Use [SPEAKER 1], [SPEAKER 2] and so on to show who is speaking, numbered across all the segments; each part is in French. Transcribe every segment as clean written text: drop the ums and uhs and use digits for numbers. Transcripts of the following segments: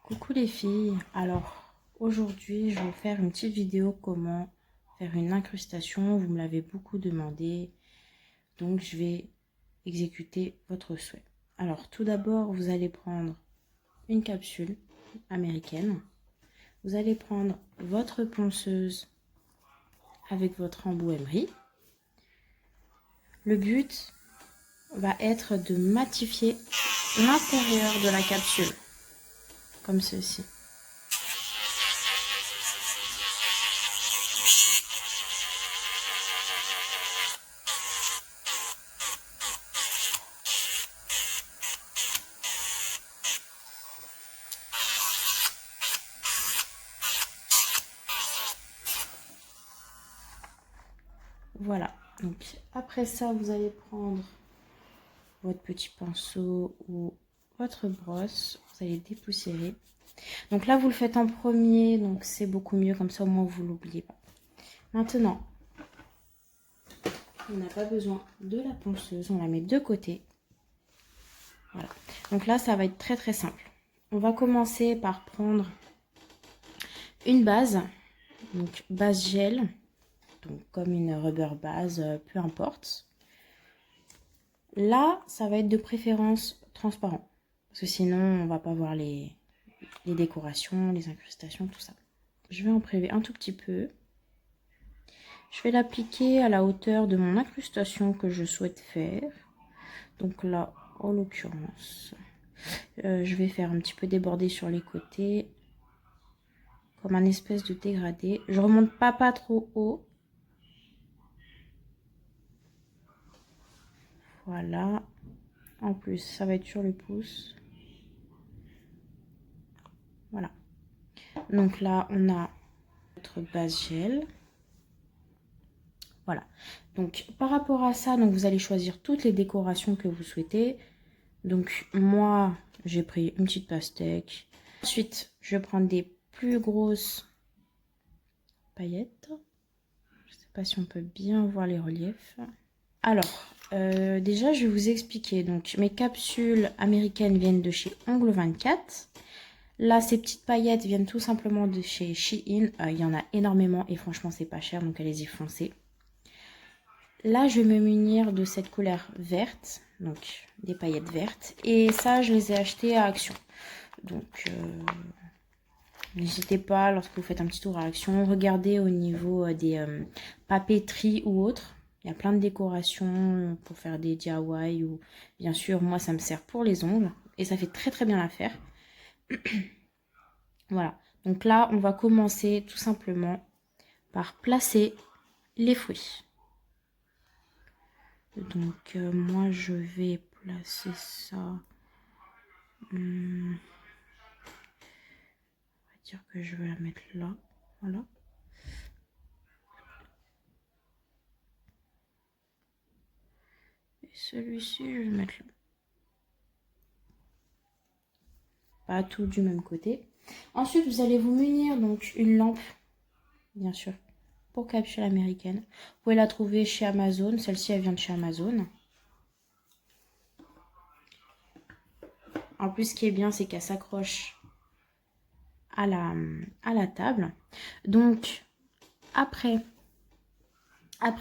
[SPEAKER 1] Coucou les filles, alors aujourd'hui je vais vous faire une petite vidéo comment faire une incrustation, vous me l'avez beaucoup demandé, donc je vais exécuter votre souhait. Alors tout d'abord vous allez prendre une capsule américaine, vous allez prendre votre ponceuse avec votre embout-emery. Le but va être de matifier l'intérieur de la capsule, comme ceci. Voilà, donc après ça, vous allez prendre votre petit pinceau ou votre brosse, vous allez dépoussiérer. Donc là, vous le faites en premier, donc c'est beaucoup mieux, comme ça au moins vous l'oubliez pas. Maintenant, on n'a pas besoin de la ponceuse, on la met de côté. Voilà, donc là, ça va être très très simple. On va commencer par prendre une base, donc base gel, donc comme une rubber base, peu importe. Là, ça va être de préférence transparent, parce que sinon, on va pas voir les décorations, les incrustations, tout ça. Je vais en prélever un tout petit peu. Je vais l'appliquer à la hauteur de mon incrustation que je souhaite faire. Donc là, en l'occurrence, je vais faire un petit peu déborder sur les côtés, comme un espèce de dégradé. Je remonte pas trop haut. Voilà. En plus, ça va être sur le pouce. Voilà. Donc là, on a notre base gel. Voilà. Donc, par rapport à ça, donc vous allez choisir toutes les décorations que vous souhaitez. Donc, moi, j'ai pris une petite pastèque. Ensuite, je vais prendre des plus grosses paillettes. Je ne sais pas si on peut bien voir les reliefs. Alors, déjà, je vais vous expliquer. Donc, mes capsules américaines viennent de chez Ongle 24. Là, ces petites paillettes viennent tout simplement de chez Shein. Il y en a énormément et franchement, c'est pas cher, donc allez-y, foncez. Là, je vais me munir de cette couleur verte, donc des paillettes vertes. Et ça, je les ai achetées à Action. Donc, n'hésitez pas, lorsque vous faites un petit tour à Action, regardez au niveau des papeteries ou autres. Il y a plein de décorations pour faire des DIY ou bien sûr, moi, ça me sert pour les ongles. Et ça fait très très bien l'affaire. Voilà. Donc là, on va commencer tout simplement par placer les fruits. Donc moi, je vais placer ça. On va dire que je vais la mettre là. Voilà. Et celui-ci, je vais le mettre là. Pas tout du même côté. Ensuite, vous allez vous munir donc une lampe, bien sûr, pour capsule américaine. Vous pouvez la trouver chez Amazon. Celle-ci, elle vient de chez Amazon. En plus, ce qui est bien, c'est qu'elle s'accroche à la table. Donc, après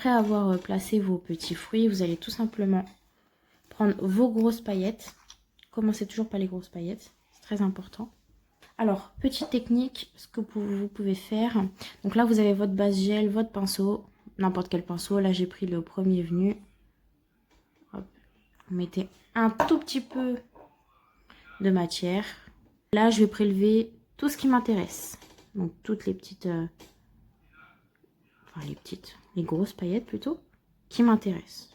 [SPEAKER 1] avoir placé vos petits fruits, vous allez tout simplement prendre vos grosses paillettes. Commencez toujours par les grosses paillettes, c'est très important. Alors, petite technique, ce que vous pouvez faire. Donc là, vous avez votre base gel, votre pinceau, n'importe quel pinceau. Là, j'ai pris le premier venu. Hop. Vous mettez un tout petit peu de matière. Là, je vais prélever tout ce qui m'intéresse. Donc, toutes les petites... enfin, les grosses paillettes plutôt, qui m'intéressent.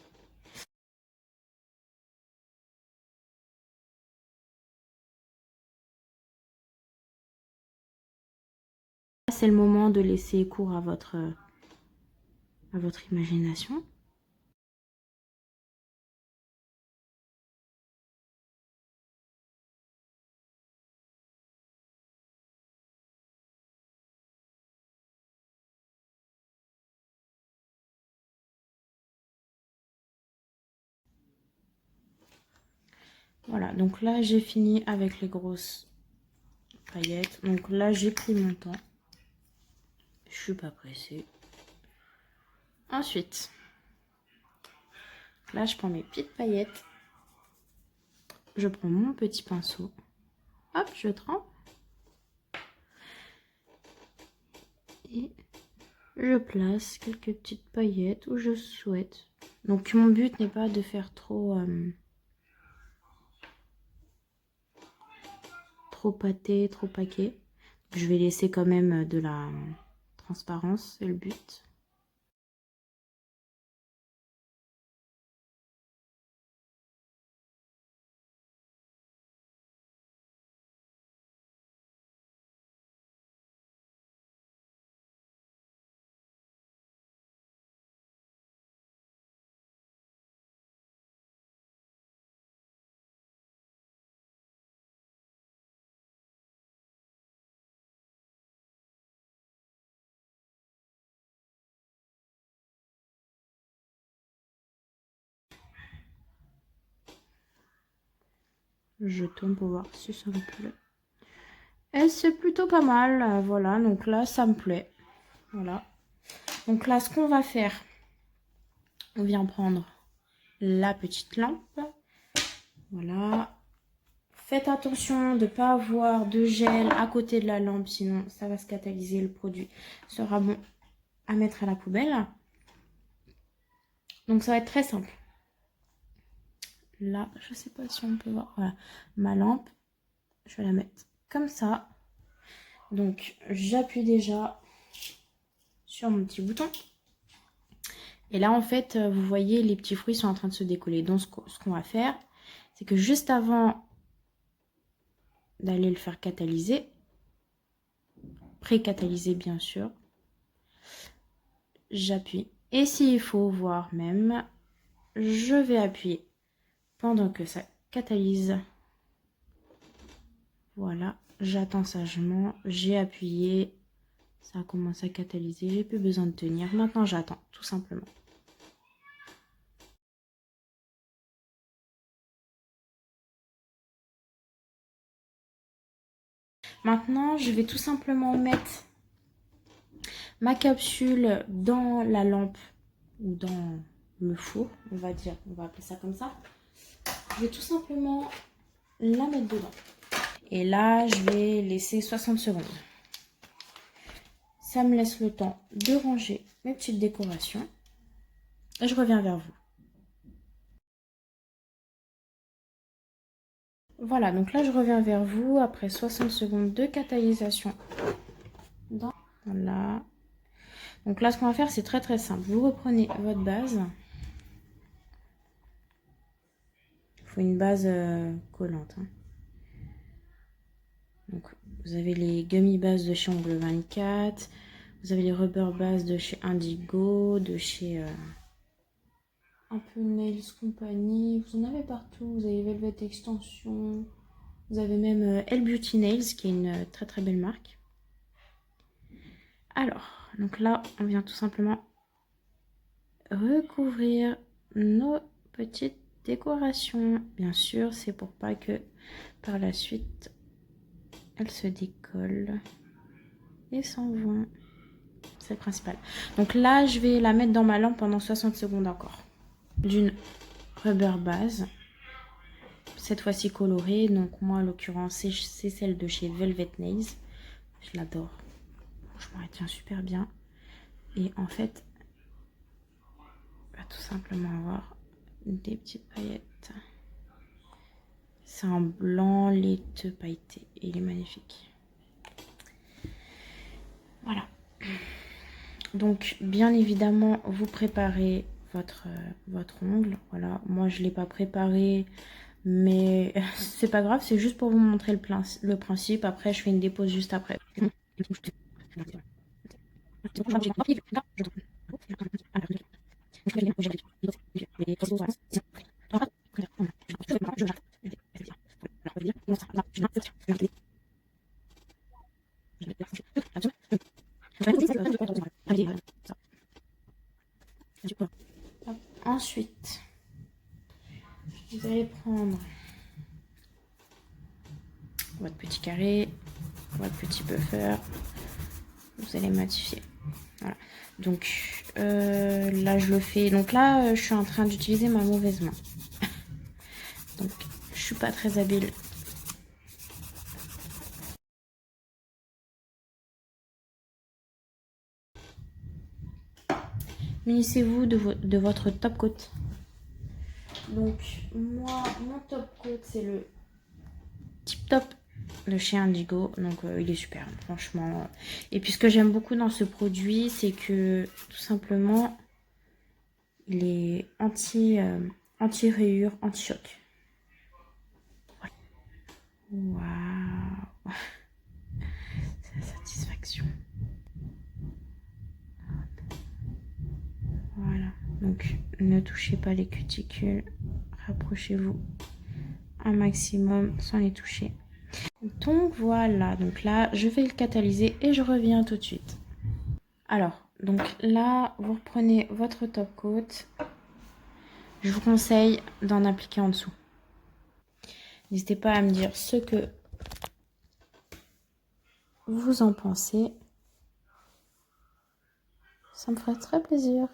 [SPEAKER 1] C'est le moment de laisser cours à votre imagination. Voilà, donc là j'ai fini avec les grosses paillettes. Donc là, j'ai pris mon temps. Je suis pas pressée. Ensuite, là, je prends mes petites paillettes. Je prends mon petit pinceau. Hop, je trempe. Et je place quelques petites paillettes où je souhaite. Donc mon but n'est pas de faire trop pâté, trop paquet. Je vais laisser quand même de la transparence, c'est le but. Je tourne pour voir si ça me plaît. Et c'est plutôt pas mal, voilà, donc là ça me plaît. Voilà. Donc là ce qu'on va faire, on vient prendre la petite lampe. Voilà. Faites attention de ne pas avoir de gel à côté de la lampe, sinon ça va se catalyser, le produit sera bon à mettre à la poubelle. Donc ça va être très simple. Là, je sais pas si on peut voir. Voilà, ma lampe, je vais la mettre comme ça. Donc j'appuie déjà sur mon petit bouton. Et là en fait, vous voyez, les petits fruits sont en train de se décoller. Donc ce qu'on va faire, c'est que juste avant d'aller le faire catalyser, pré-catalyser bien sûr, j'appuie. Et s'il faut voir même, je vais appuyer pendant que ça catalyse. Voilà, j'attends sagement, j'ai appuyé, ça a commencé à catalyser, j'ai plus besoin de tenir. Maintenant j'attends, tout simplement. Maintenant, je vais tout simplement mettre ma capsule dans la lampe ou dans le four, on va dire, on va appeler ça comme ça. Je vais tout simplement la mettre dedans. Et là, je vais laisser 60 secondes. Ça me laisse le temps de ranger mes petites décorations. Et je reviens vers vous. Voilà, donc là, je reviens vers vous après 60 secondes de catalysation. Voilà. Donc là, ce qu'on va faire, c'est très très simple. Vous reprenez votre base. Il faut une base collante. Hein. Donc, vous avez les gummy bases de chez Ongle 24. Vous avez les rubber bases de chez Indigo, de chez un peu Nails Company. Vous en avez partout. Vous avez Velvet Extension. Vous avez même Elle Beauty Nails, qui est une très très belle marque. Alors, donc là, on vient tout simplement recouvrir nos petites décorations. Bien sûr, c'est pour pas que par la suite, elles se décollent et s'en vont. C'est le principal. Donc là, je vais la mettre dans ma lampe pendant 60 secondes encore. D'une rubber base. Cette fois-ci colorée. Donc moi, en l'occurrence, c'est celle de chez Velvet Nails. Je l'adore. Franchement, elle tient super bien. Et en fait, on va tout simplement avoir des petites paillettes. C'est un blanc laiteux pailleté. Et il est magnifique. Voilà. Donc, bien évidemment, vous préparez votre ongle. Voilà, moi, je ne l'ai pas préparé, mais c'est pas grave. C'est juste pour vous montrer le principe. Après, je fais une dépose juste après. Ensuite, vous allez prendre votre petit carré, votre petit buffer. Vous allez matifier. Voilà. Donc là, je le fais. Donc là, je suis en train d'utiliser ma mauvaise main. Donc, je suis pas très habile. Munissez-vous de votre top coat. Donc, moi, mon top coat, c'est le Tip Top de chez Indigo. Donc, il est super, franchement. Et puis, ce que j'aime beaucoup dans ce produit, c'est que, tout simplement, il est anti-rayures, anti-choc. Waouh! C'est la satisfaction. Voilà. Donc, ne touchez pas les cuticules. Rapprochez-vous un maximum sans les toucher. Donc voilà, donc là je vais le catalyser et je reviens tout de suite. Alors, donc là vous reprenez votre top coat. Je vous conseille d'en appliquer en dessous. N'hésitez pas à me dire ce que vous en pensez. Ça me ferait très plaisir.